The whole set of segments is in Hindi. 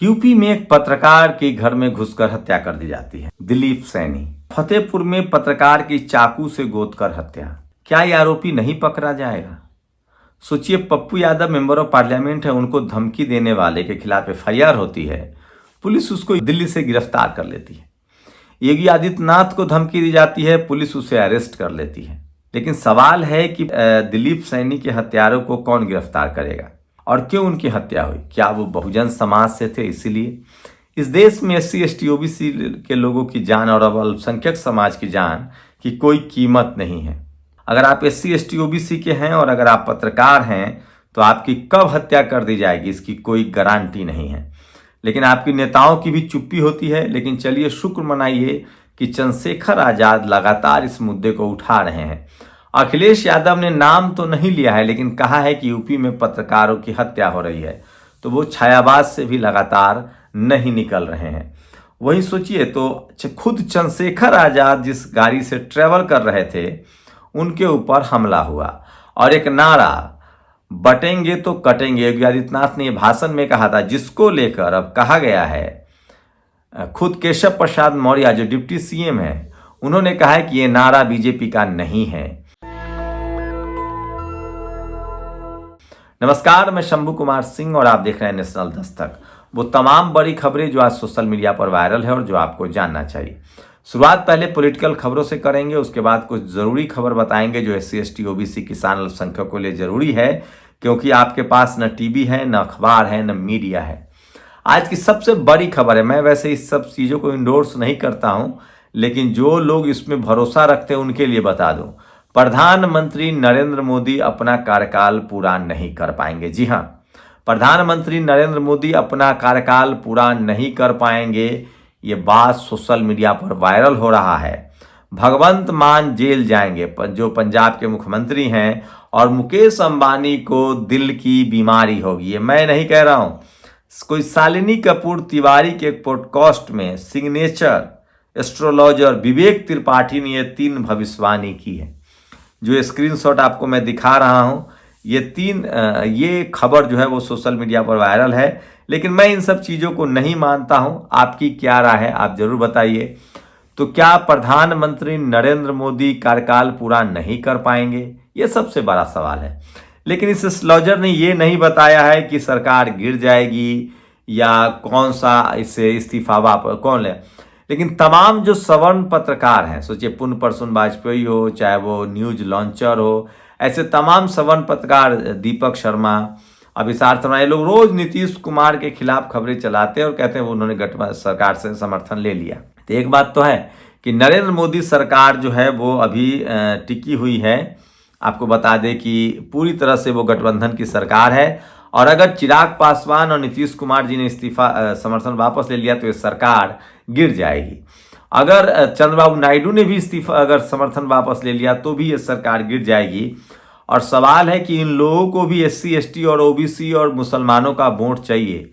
यूपी में एक पत्रकार के घर में घुसकर हत्या कर दी जाती है। दिलीप सैनी। फतेहपुर में पत्रकार की चाकू से गोदकर हत्या। क्या ये आरोपी नहीं पकड़ा जाएगा? सोचिए, Pappu Yadav member of parliament है, उनको धमकी देने वाले के खिलाफ एफआईआर होती है, पुलिस उसको दिल्ली से गिरफ्तार कर लेती है। योगी आदित्यनाथ को धमकी दी जाती है, पुलिस उसे अरेस्ट कर लेती है। लेकिन सवाल है कि दिलीप सैनी के हत्यारों को कौन गिरफ्तार करेगा और क्यों उनकी हत्या हुई? क्या वो बहुजन समाज से थे इसीलिए? इस देश में SC ST OBC के लोगों की जान और अब अल्पसंख्यक समाज की जान की कोई कीमत नहीं है। अगर आप SC ST OBC के हैं और अगर आप पत्रकार हैं तो आपकी कब हत्या कर दी जाएगी इसकी कोई गारंटी नहीं है। लेकिन आपकी नेताओं की भी चुप्पी होती है। लेकिन चलिए शुक्र मनाइए कि चंद्रशेखर आजाद लगातार इस मुद्दे को उठा रहे हैं। अखिलेश यादव ने नाम तो नहीं लिया है, लेकिन कहा है कि यूपी में पत्रकारों की हत्या हो रही है, तो वो छायावास से भी लगातार नहीं निकल रहे हैं। वही सोचिए तो खुद चंद्रशेखर आजाद जिस गाड़ी से ट्रेवल कर रहे थे उनके ऊपर हमला हुआ और एक नारा, बटेंगे तो कटेंगे, योगी आदित्यनाथ ने भाषण में कहा था, जिसको लेकर अब कहा गया है खुद केशव प्रसाद मौर्य जो डिप्टी CM है उन्होंने कहा है कि ये नारा बीजेपी का नहीं है। नमस्कार, मैं शंभू कुमार सिंह और आप देख रहे हैं नेशनल दस्तक। वो तमाम बड़ी खबरें जो आज सोशल मीडिया पर वायरल है और जो आपको जानना चाहिए। शुरुआत पहले पॉलिटिकल खबरों से करेंगे, उसके बाद कुछ जरूरी खबर बताएंगे जो SC ST OBC किसान अल्पसंख्यकों के लिए जरूरी है, क्योंकि आपके पास न टीवी है, न अखबार है, न मीडिया है। आज की सबसे बड़ी खबर है, मैं वैसे इस सब चीज़ों को इंडोर्स नहीं करता हूँ, लेकिन जो लोग इसमें भरोसा रखते हैं उनके लिए बता दूं। प्रधानमंत्री नरेंद्र मोदी अपना कार्यकाल पूरा नहीं कर पाएंगे। जी हाँ, प्रधानमंत्री नरेंद्र मोदी अपना कार्यकाल पूरा नहीं कर पाएंगे, ये बात सोशल मीडिया पर वायरल हो रहा है। भगवंत मान जेल जाएंगे, जो पंजाब के मुख्यमंत्री हैं, और मुकेश अंबानी को दिल की बीमारी होगी। ये मैं नहीं कह रहा हूँ, कोई शालिनी कपूर तिवारी के एक पॉडकास्ट में सिग्नेचर एस्ट्रोलॉजर विवेक त्रिपाठी ने ये 3 भविष्यवाणी की है। जो स्क्रीनशॉट आपको मैं दिखा रहा हूं, ये खबर जो है वो सोशल मीडिया पर वायरल है। लेकिन मैं इन सब चीज़ों को नहीं मानता हूं। आपकी क्या राय है, आप जरूर बताइए। तो क्या प्रधानमंत्री नरेंद्र मोदी कार्यकाल पूरा नहीं कर पाएंगे? ये सबसे बड़ा सवाल है। लेकिन इस एस्ट्रोलॉजर ने ये नहीं बताया है कि सरकार गिर जाएगी या कौन सा इससे इस्तीफा वापस कौन ले। लेकिन तमाम जो सवर्ण पत्रकार हैं, सोचिए पुण्य प्रसून वाजपेयी हो, चाहे वो न्यूज लॉन्चर हो, ऐसे तमाम सवर्ण पत्रकार, दीपक शर्मा, अभिसार शर्मा, ये लोग रोज नीतीश कुमार के खिलाफ खबरें चलाते हैं और कहते हैं वो उन्होंने गठबंधन सरकार से समर्थन ले लिया। तो एक बात तो है कि नरेंद्र मोदी सरकार जो है वो अभी टिकी हुई है। आपको बता दें कि पूरी तरह से वो गठबंधन की सरकार है, और अगर चिराग पासवान और नीतीश कुमार जी ने इस्तीफा समर्थन वापस ले लिया तो ये सरकार गिर जाएगी। अगर चंद्रबाबू नायडू ने भी इस्तीफा अगर समर्थन वापस ले लिया तो भी ये सरकार गिर जाएगी। और सवाल है कि इन लोगों को भी SC ST और OBC और मुसलमानों का वोट चाहिए।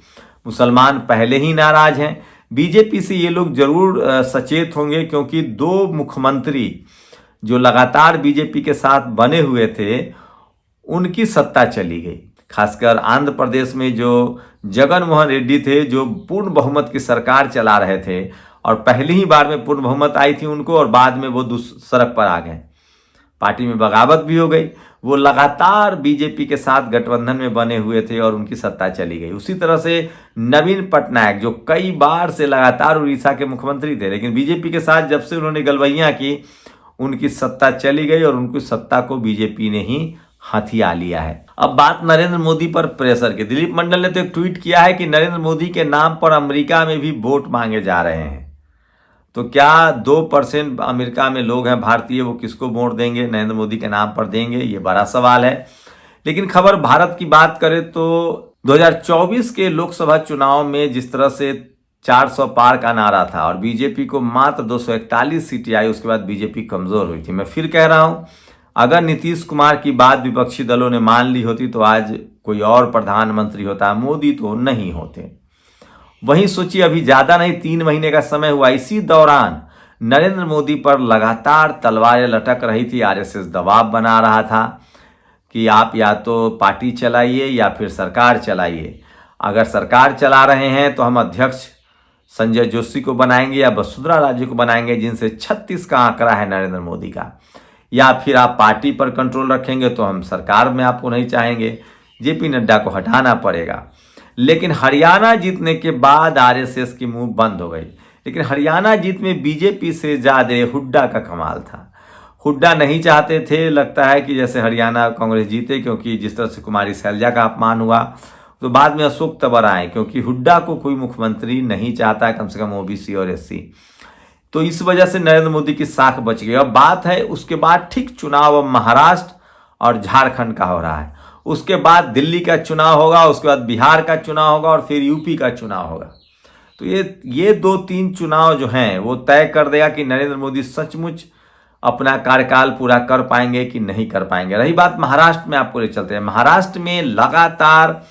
मुसलमान पहले ही नाराज हैं। बीजेपी से ये लोग जरूर सचेत होंगे, क्योंकि 2 मुख्यमंत्री जो लगातार बीजेपी के साथ बने हुए थे उनकी सत्ता चली गई। खासकर आंध्र प्रदेश में जो जगन मोहन रेड्डी थे, जो पूर्ण बहुमत की सरकार चला रहे थे, और पहली ही बार में पूर्ण बहुमत आई थी उनको, और बाद में वो सड़क पर आ गए, पार्टी में बगावत भी हो गई। वो लगातार बीजेपी के साथ गठबंधन में बने हुए थे और उनकी सत्ता चली गई। उसी तरह से नवीन पटनायक जो कई बार से लगातार उड़ीसा के मुख्यमंत्री थे, लेकिन बीजेपी के साथ जब से उन्होंने गलबैयां की उनकी सत्ता चली गई और उनकी सत्ता को बीजेपी ने ही हथिया लिया है। अब बात नरेंद्र मोदी पर प्रेशर की। दिलीप मंडल ने तो एक ट्वीट किया है कि नरेंद्र मोदी के नाम पर अमेरिका में भी वोट मांगे जा रहे हैं। तो क्या 2% अमेरिका में लोग हैं भारतीय, वो किसको वोट देंगे? नरेंद्र मोदी के नाम पर देंगे? ये बड़ा सवाल है। लेकिन खबर भारत की बात करें तो 2024 के लोकसभा चुनाव में जिस तरह से 400 पार का नारा था और बीजेपी को मात्र 241 सीटें आई, उसके बाद बीजेपी कमजोर हुई थी। मैं फिर कह रहा हूं, अगर नीतीश कुमार की बात विपक्षी दलों ने मान ली होती तो आज कोई और प्रधानमंत्री होता, मोदी तो नहीं होते। वहीं सोचिए, अभी ज्यादा नहीं 3 महीने का समय हुआ, इसी दौरान नरेंद्र मोदी पर लगातार तलवारें लटक रही थी। RSS दबाव बना रहा था कि आप या तो पार्टी चलाइए या फिर सरकार चलाइए। अगर सरकार चला रहे हैं तो हम अध्यक्ष संजय जोशी को बनाएंगे या वसुंधरा राजे को बनाएंगे, जिनसे 36 का आंकड़ा है नरेंद्र मोदी का, या फिर आप पार्टी पर कंट्रोल रखेंगे तो हम सरकार में आपको नहीं चाहेंगे, जेपी नड्डा को हटाना पड़ेगा। लेकिन हरियाणा जीतने के बाद आरएसएस की मुंह बंद हो गई। लेकिन हरियाणा जीत में बीजेपी से ज़्यादा हुड्डा का कमाल था। हुड्डा नहीं चाहते थे, लगता है कि जैसे हरियाणा कांग्रेस जीते, क्योंकि जिस तरह से कुमारी शैलजा का अपमान हुआ, तो बाद में अशोक तंवर आए, क्योंकि हुड्डा को कोई मुख्यमंत्री नहीं चाहता है, कम से कम ओबीसी और एससी। तो इस वजह से नरेंद्र मोदी की साख बच गई। अब बात है उसके बाद ठीक चुनाव अब महाराष्ट्र और झारखंड का हो रहा है, उसके बाद दिल्ली का चुनाव होगा, उसके बाद बिहार का चुनाव होगा और फिर यूपी का चुनाव होगा। तो ये 2-3 चुनाव जो हैं वो तय कर देगा कि नरेंद्र मोदी सचमुच अपना कार्यकाल पूरा कर पाएंगे कि नहीं कर पाएंगे। रही बात महाराष्ट्र में, आपको ले चलते हैं। महाराष्ट्र में लगातार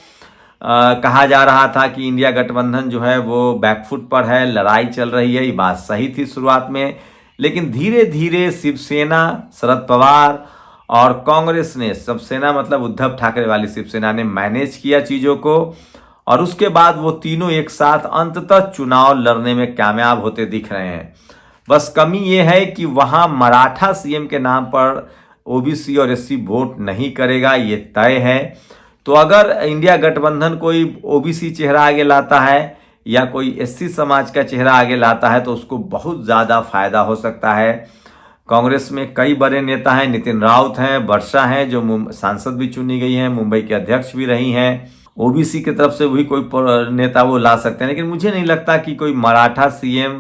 कहा जा रहा था कि इंडिया गठबंधन जो है वो बैकफुट पर है, लड़ाई चल रही है। ये बात सही थी शुरुआत में, लेकिन धीरे धीरे शिवसेना, शरद पवार और कांग्रेस ने, शिवसेना मतलब उद्धव ठाकरे वाली शिवसेना ने मैनेज किया चीज़ों को, और उसके बाद वो तीनों एक साथ अंततः चुनाव लड़ने में कामयाब होते दिख रहे हैं। बस कमी ये है कि वहाँ मराठा सीएम के नाम पर ओबीसी और एससी वोट नहीं करेगा, ये तय है। तो अगर इंडिया गठबंधन कोई ओबीसी चेहरा आगे लाता है या कोई एससी समाज का चेहरा आगे लाता है तो उसको बहुत ज़्यादा फायदा हो सकता है। कांग्रेस में कई बड़े नेता हैं, नितिन राउत हैं, वर्षा हैं जो सांसद भी चुनी गई हैं, मुंबई के अध्यक्ष भी रही हैं। ओबीसी की तरफ से भी कोई नेता वो ला सकते हैं, लेकिन मुझे नहीं लगता कि कोई मराठा सीएम,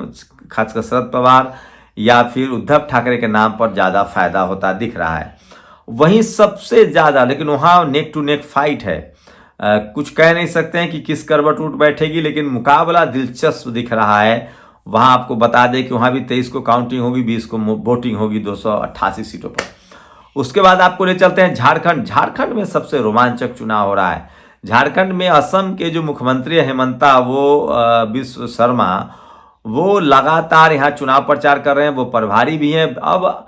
खासकर शरद पवार या फिर उद्धव ठाकरे के नाम पर ज़्यादा फायदा होता दिख रहा है। वहीं सबसे ज़्यादा, लेकिन वहाँ नेक टू नेक फाइट है। कुछ कह नहीं सकते हैं कि किस करवट उठ बैठेगी, लेकिन मुकाबला दिलचस्प दिख रहा है। वहाँ आपको बता दें कि वहाँ भी 23 को काउंटिंग होगी, 20 को वोटिंग होगी 288 सीटों पर। उसके बाद आपको ले चलते हैं झारखंड। झारखंड में सबसे रोमांचक चुनाव हो रहा है। झारखंड में असम के जो मुख्यमंत्री हेमंता बिस्व शर्मा, वो लगातार यहाँ चुनाव प्रचार कर रहे हैं, वो प्रभारी भी हैं। अब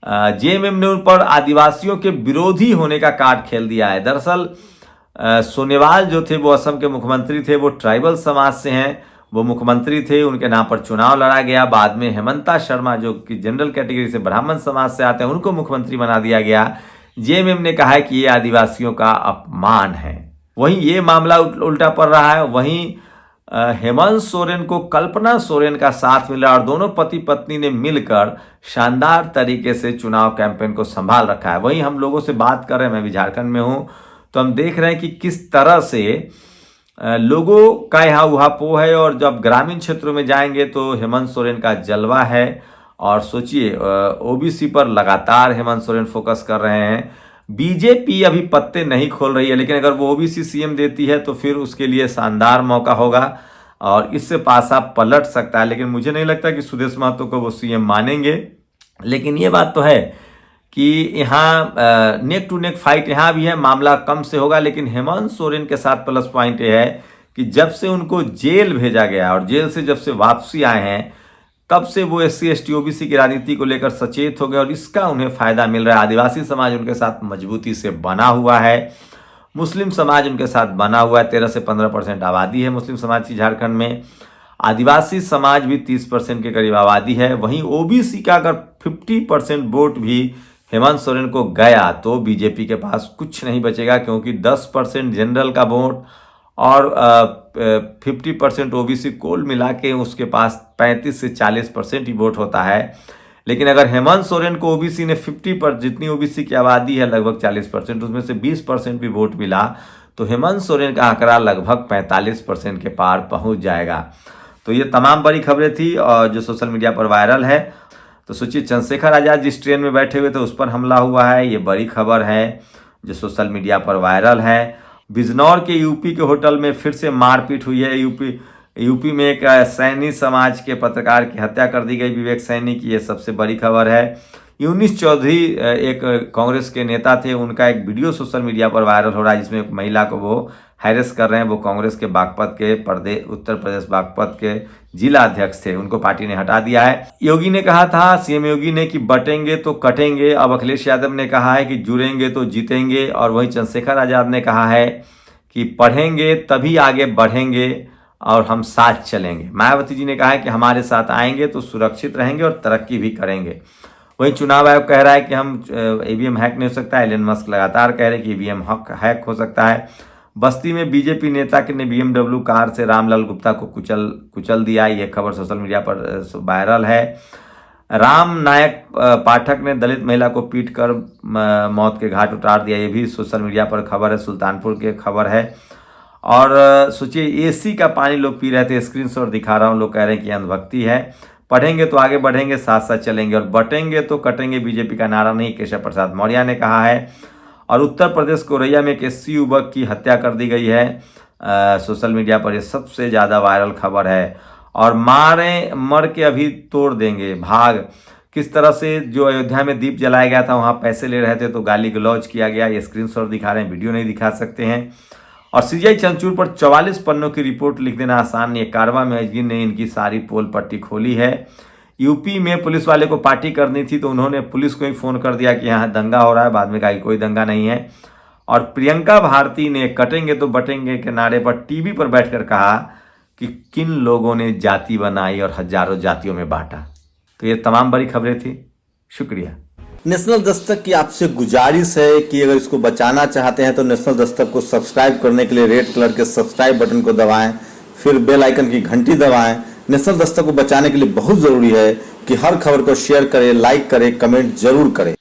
जेएमएम ने उन पर आदिवासियों के विरोधी होने का कार्ड खेल दिया है। दरअसल सोनोवाल जो थे वो असम के मुख्यमंत्री थे, वो ट्राइबल समाज से हैं, वो मुख्यमंत्री थे, उनके नाम पर चुनाव लड़ा गया। बाद में हेमंता शर्मा जो कि जनरल कैटेगरी से ब्राह्मण समाज से आते हैं, उनको मुख्यमंत्री बना दिया गया। जेएमएम ने कहा है कि ये आदिवासियों का अपमान है। वहीं ये मामला उल्टा पड़ रहा है। वहीं हेमंत सोरेन को कल्पना सोरेन का साथ मिला और दोनों पति पत्नी ने मिलकर शानदार तरीके से चुनाव कैंपेन को संभाल रखा है। वहीं हम लोगों से बात कर रहे हैं, मैं भी झारखंड में हूँ, तो हम देख रहे हैं कि किस तरह से लोगों का यहाँ उहापोह है। और जब ग्रामीण क्षेत्रों में जाएंगे तो हेमंत सोरेन का जलवा है। और सोचिए, ओबीसी पर लगातार हेमंत सोरेन फोकस कर रहे हैं। बीजेपी अभी पत्ते नहीं खोल रही है, लेकिन अगर वो ओबीसी सीएम देती है तो फिर उसके लिए शानदार मौका होगा और इससे पासा पलट सकता है। लेकिन मुझे नहीं लगता कि सुदेश महतो को वो सीएम मानेंगे। लेकिन ये बात तो है कि यहाँ नेक टू नेक फाइट यहाँ भी है, मामला कम से होगा। लेकिन हेमंत सोरेन के साथ प्लस पॉइंट ये है कि जब से उनको जेल भेजा गया और जेल से जब से वापसी आए हैं, तब से वो एससी एसटी ओबीसी की राजनीति को लेकर सचेत हो गए और इसका उन्हें फायदा मिल रहा है। आदिवासी समाज उनके साथ मजबूती से बना हुआ है, मुस्लिम समाज उनके साथ बना हुआ है। 13 से 15% आबादी है मुस्लिम समाज की झारखंड में। आदिवासी समाज भी 30% के करीब आबादी है। वहीं ओबीसी का अगर 50% वोट भी हेमंत सोरेन को गया तो बीजेपी के पास कुछ नहीं बचेगा, क्योंकि 10% जनरल का वोट और 50% ओबीसी कोल मिला के उसके पास 35 से 40% ही वोट होता है। लेकिन अगर हेमंत सोरेन को ओबीसी ने 50%, जितनी ओबीसी की आबादी है लगभग 40%, उसमें से 20% भी वोट मिला तो हेमंत सोरेन का आंकड़ा लगभग 45% के पार पहुंच जाएगा। तो ये तमाम बड़ी खबरें थी और जो सोशल मीडिया पर वायरल है। तो सोचिए, चंद्रशेखर आजाद जिस ट्रेन में बैठे हुए थे उस पर हमला हुआ है, ये बड़ी खबर है जो सोशल मीडिया पर वायरल है। बिजनौर के यूपी के होटल में फिर से मारपीट हुई है। यूपी में एक सैनी समाज के पत्रकार की हत्या कर दी गई, विवेक सैनी की, ये सबसे बड़ी खबर है। यूनिस चौधरी एक कांग्रेस के नेता थे, उनका एक वीडियो सोशल मीडिया पर वायरल हो रहा है जिसमें एक महिला को वो हैरेस कर रहे हैं। वो कांग्रेस के बागपत के उत्तर प्रदेश बागपत के जिला अध्यक्ष थे, उनको पार्टी ने हटा दिया है। योगी ने कहा था, सीएम योगी ने, कि बटेंगे तो कटेंगे। अब अखिलेश यादव ने कहा है कि जुड़ेंगे तो जीतेंगे। और वहीं चंद्रशेखर आजाद ने कहा है कि पढ़ेंगे तभी आगे बढ़ेंगे और हम साथ चलेंगे। मायावती जी ने कहा है कि हमारे साथ आएंगे तो सुरक्षित रहेंगे और तरक्की भी करेंगे। वहीं चुनाव आयोग कह रहा है कि हम ईवीएम हैक नहीं हो सकता है। एलन मस्क लगातार कह रहे हैं कि ईवीएम हैक हो सकता है। बस्ती में बीजेपी नेता ने बीएमडब्ल्यू कार से रामलाल गुप्ता को कुचल दिया। ये खबर सोशल मीडिया पर वायरल है। राम नायक पाठक ने दलित महिला को पीटकर मौत के घाट उतार दिया। ये भी सोशल मीडिया पर खबर है, सुल्तानपुर की खबर है। और सोचिए एसी का पानी लोग पी रहे थे, स्क्रीनशॉट दिखा रहा हूँ। लोग कह रहे हैं कि अंधभक्ति है। पढ़ेंगे तो आगे बढ़ेंगे, साथ साथ चलेंगे और बटेंगे तो कटेंगे बीजेपी का नारा नहीं, केशव प्रसाद मौर्य ने कहा है। और उत्तर प्रदेश कोरैया में एक एससी युवक की हत्या कर दी गई है। सोशल मीडिया पर ये सबसे ज़्यादा वायरल खबर है। और मर के अभी तोड़ देंगे भाग। किस तरह से जो अयोध्या में दीप जलाया गया था, वहाँ पैसे ले रहे थे तो गाली गलौज किया गया। ये स्क्रीनशॉट दिखा रहे हैं, वीडियो नहीं दिखा सकते हैं। और सीजीआई चंचूर पर 44 पन्नों की रिपोर्ट लिख देना आसान नहीं है। कारवा मैगजीन ने इनकी सारी पोल पट्टी खोली है। यूपी में पुलिस वाले को पार्टी करनी थी तो उन्होंने पुलिस को ही फ़ोन कर दिया कि यहाँ दंगा हो रहा है। बाद में कहा कि कोई दंगा नहीं है। और प्रियंका भारती ने कटेंगे तो बटेंगे के नारे पर टीवी पर बैठकर कहा कि किन लोगों ने जाति बनाई और हजारों जातियों में बांटा। तो ये तमाम बड़ी खबरें थी। शुक्रिया। नेशनल दस्तक की आपसे गुजारिश है कि अगर इसको बचाना चाहते हैं तो नेशनल दस्तक को सब्सक्राइब करने के लिए रेड कलर के सब्सक्राइब बटन को दबाएं, फिर बेल आइकन की घंटी दबाएं। नेशनल दस्तक को बचाने के लिए बहुत जरूरी है कि हर खबर को शेयर करें, लाइक करें, कमेंट जरूर करें।